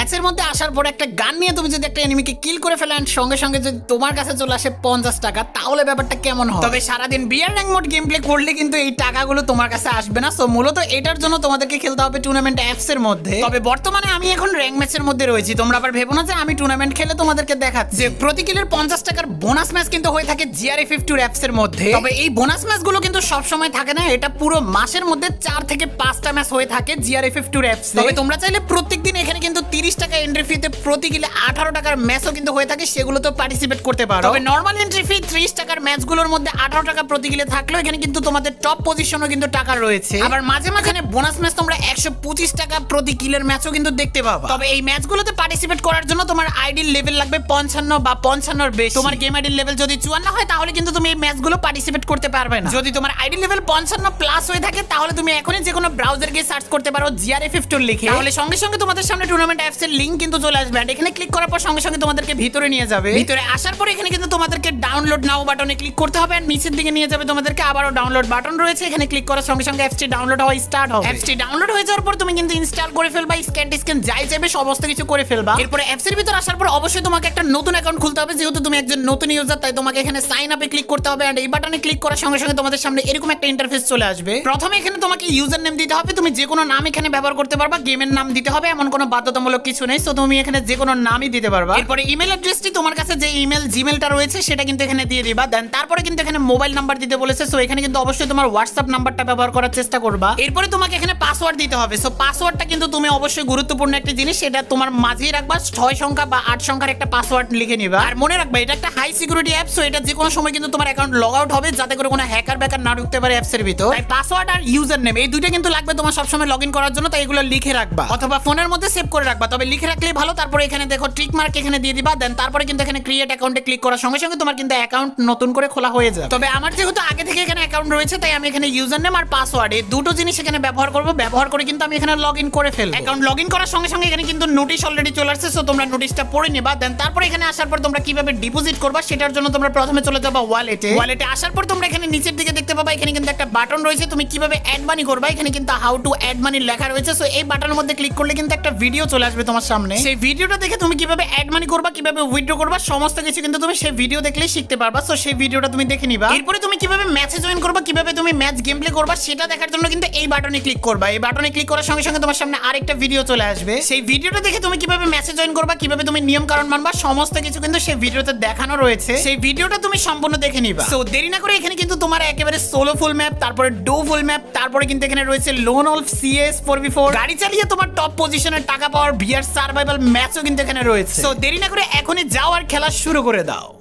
ম্যাচের মধ্যে আসার পর একটা গান নিয়ে তুমি যদি একটা এনিমিকে কিল করে ফেলো এন্ড সঙ্গে সঙ্গে যদি তোমার কাছে চলে আসে 50 টাকা, তাহলে ব্যাপারটা কেমন হয়? তবে সারাদিন বিয়ার র্যাঙ্ক মোড গেম প্লে করলে কিন্তু এই টাকাগুলো তোমার কাছে আসবে না। সো মূলত এটার জন্য তোমাদেরকে খেলতে হবে টুর্নামেন্ট অ্যাপস এর মধ্যে। তবে বর্তমানে আমি এখন র্যাঙ্ক ম্যাচের মধ্যে রয়েছি। তোমরা আবার ভেবো না যে আমি টুর্নামেন্ট খেলে তোমাদেরকে দেখাচ্ছি। যে প্রতি কিলের 50 টাকার বোনাস ম্যাচ কিন্তু হয়ে থাকে GRF52 অ্যাপস এর মধ্যে। তবে এই বোনাস ম্যাচগুলো কিন্তু সব সময় থাকে না, এটা পুরো মাসের মধ্যে 4 থেকে 5টা ম্যাচ হয়ে থাকে GRF52 অ্যাপস। তবে তোমরা চাইলে প্রত্যেকদিন এখানে কিন্তু 30 টাকা এন্ট্রি ফিতে প্রতি কিলে 18 টাকার ম্যাচও কিন্তু হয়ে থাকে, সেগুলো তো পার্টিসিপেট করতে পারো। তবে নরমাল এন্ট্রি ফি 30 টাকার ম্যাচগুলোর মধ্যে 18 টাকা প্রতি কিলে থাকলেও এখানে কিন্তু তোমাদের টপ পজিশনও কিন্তু টাকা রয়েছে। আবার মাঝে মাঝে বোনাস ম্যাচ তোমরা 125 টাকা প্রতি কিলের ম্যাচও কিন্তু দেখতে পাবা। তবে এই ম্যাচগুলোতে পার্টিসিপেট করার জন্য তোমার আইডির লেভেল লাগবে 55 বা 55 বেশি। তোমার গেম আইডির লেভেল যদি 54 হয় তাহলে কিন্তু তুমি এই ম্যাচগুলো পার্টিসিপেট করতে পারবে না। যদি তোমার আইডি লেভেল 55 প্লাস হয়ে থাকে তাহলে তুমি এখনই যে কোনো ব্রাউজার গিয়ে সার্চ করতে পারো GRF52 লিখে, তাহলে সঙ্গে সঙ্গে তোমাদের সামনে টুর্নামেন্ট অ্যাপস এর লিংক কিন্তু চলে আসবে। আর এখানে ক্লিক করার পর সঙ্গে সঙ্গে তোমাদেরকে ভিতরে নিয়ে যাবে। ভিতরে আসার পর এখানে কিন্তু তোমাদেরকে ডাউনলোড নাও বাটনে ক্লিক করতে হবে আর নিচের দিকে নিয়ে যাবে তোমাদেরকে আবারও ডাউনলোড বাটন রয়েছে। এখানে ক্লিক করার সঙ্গে সঙ্গে অ্যাপসটি ডাউনলোড হওয়া স্টার্ট হবে। অ্যাপসটি ডাউনলোড হয়ে যাওয়ার পর তুমি কিন্তু ইনস্টল করে ফেলবা, স্ক্যান যাই যাবে সমস্ত কিছু করে ফেলবা। এরপর অ্যাপসের ভিতর আসার পর অবশ্যই তোমাকে একটা নতুন অ্যাকাউন্ট খুলতে হবে, যেহেতু তুমি একজন নতুন ইউজার তাই তোমাকে এখানে সাইন আপে ক্লিক করতে হবে। আর এই বাটনে ক্লিক করার সঙ্গে সঙ্গে তোমাদের সামনে এরকম একটা ইন্টারফেস চলে আসবে। প্রথমে এখানে তোমাকে ইউজার নেম দিতে হবে, তুমি যে কোনো নাম এখানে ব্যবহার করতে পারবা, গেমের নাম দিতে হবে এমন কোনো বাধ্যতামূলক কিছু নেই। সো তুমি এখানে যে কোনো নামই দিতে পারবা। এরপরে ইমেল অ্যাড্রেসটি তোমার কাছে যে জিমেলটা রয়েছে সেটা কিন্তু এখানে দিয়ে দিবা। দেন তারপরে কিন্তু এখানে মোবাইল নাম্বার দিতে বলেছে, সো এখানে কিন্তু অবশ্যই তোমার হোয়াটসঅ্যাপ নাম্বারটা ব্যবহার করার চেষ্টা করবা। এরপরে তোমাকে এখানে পাসওয়ার্ড দিতে হবে। সো পাসওয়ার্ডটা কিন্তু তুমি অবশ্যই গুরুত্বপূর্ণ একটা জিনিস, সেটা তোমার মাঝেই রাখবা। 6 সংখ্যা বা 8 সংখ্যার একটা পাসওয়ার্ড লিখে নিবা। আর মনে রাখবা এটা একটা হাই সিকিউরিটি অ্যাপ, সো এটা যে কোনো সময় কিন্তু তোমার অ্যাকাউন্ট লগ আউট হবে, যাতে করে কোনো হ্যাকার ব্যাকার না ঢুকতে পারে অ্যাপসের ভিতর। তাই পাসওয়ার্ড আর ইউজার নেম এই দুইটা কিন্তু লাগবে তোমার সবসময় লগইন করার জন্য, তাই এগুলো লিখে রাখবা অথবা ফোনের মধ্যে সেভ করে রাখবা। তবে লিখে রাখলেই ভালো। তারপরে এখানে দেখো টিক মার্ক এখানে দিয়ে দিবা। দেন তারপরে কিন্তু এখানে ক্রিয়েট অ্যাকাউন্টে ক্লিক করার সঙ্গে সঙ্গে তোমার কিন্তু অ্যাকাউন্ট নতুন করে খোলা হয়ে যাবে। তবে আমার যেহেতু আগে থেকে এখানে অ্যাকাউন্ট রয়েছে তাই আমি এখানে ইউজার নেম আর পাসওয়ার্ড এই দুটো জিনিস এখানে ব্যবহার করব। ব্যবহার করে কিন্তু আমি এখানে লগইন করে ফেলবো। অ্যাকাউন্ট লগইন করার সঙ্গে সঙ্গে এখানে কিন্তু নোটিশ অলরেডি চলে আসছে, সো তোমরা নোটিশটা পড়ে নিবা। দেন তারপরে এখানে আসার পর তোমরা কিভাবে ডিপোজিট করবা সেটার জন্য তোমরা প্রথমে চলে যাবা ওয়ালেটে আসার পর তোমরা এখানে নিচের দিকে দেখতে পাবা এখানে কিন্তু একটা বাটন রয়েছে, তুমি কিভাবে অ্যাড মানি করবা। এখানে কিন্তু হাউ টু অ্যাড মানি লেখা রয়েছে। সো এই বাটনের মধ্যে ক্লিক করলে কিন্তু একটা ভিডিও চলে আসবে তোমার সামনে। সেই ভিডিওটা দেখে তুমি কিভাবে অ্যাড মানি করবা, কিভাবে উইথড্র করবা, সমস্ত কিছু কিন্তু তুমি সেই ভিডিও দেখলেই শিখতে পারবা। সো সেই ভিডিওটা তুমি দেখে নিবা। এরপরে তুমি কিভাবে ম্যাচে জয়েন করবা, কিভাবে তুমি ম্যাচ গেম প্লে করবা সেটা দেখার জন্য কিন্তু এই বাটনে ক্লিক করবা। এই বাটনে ক্লিক করার সঙ্গে সঙ্গে তোমার সামনে আরেকটা ভিডিও চলে আসবে। সেই ভিডিওটা দেখে তুমি কিভাবে ম্যাচে জয়েন করবা, কিভাবে তুমি নিয়ম কানুন মানবা, সমস্ত কিছু কিন্তু সেই ভিডিওতে দেখানো রয়েছে। সেই ভিডিওটা তুমি সম্পূর্ণ দেখে নিবা। সো দেরি না করে এখানে কিন্তু তোমার একেবারে সোলো ফুল ম্যাপ, তারপরে ডো ফুল ম্যাপ, তারপরে কিন্তু এখানে রয়েছে লোন অল্ফ CS 4v4 গাড়ি চালিয়ে তোমার টপ পজিশনের টাকা পাওয়ার VR সার্ভাইভাল ম্যাচও কিন্তু এখানে রয়েছে। সো দেরি না করে এখনই যাও আর খেলা শুরু করে দাও।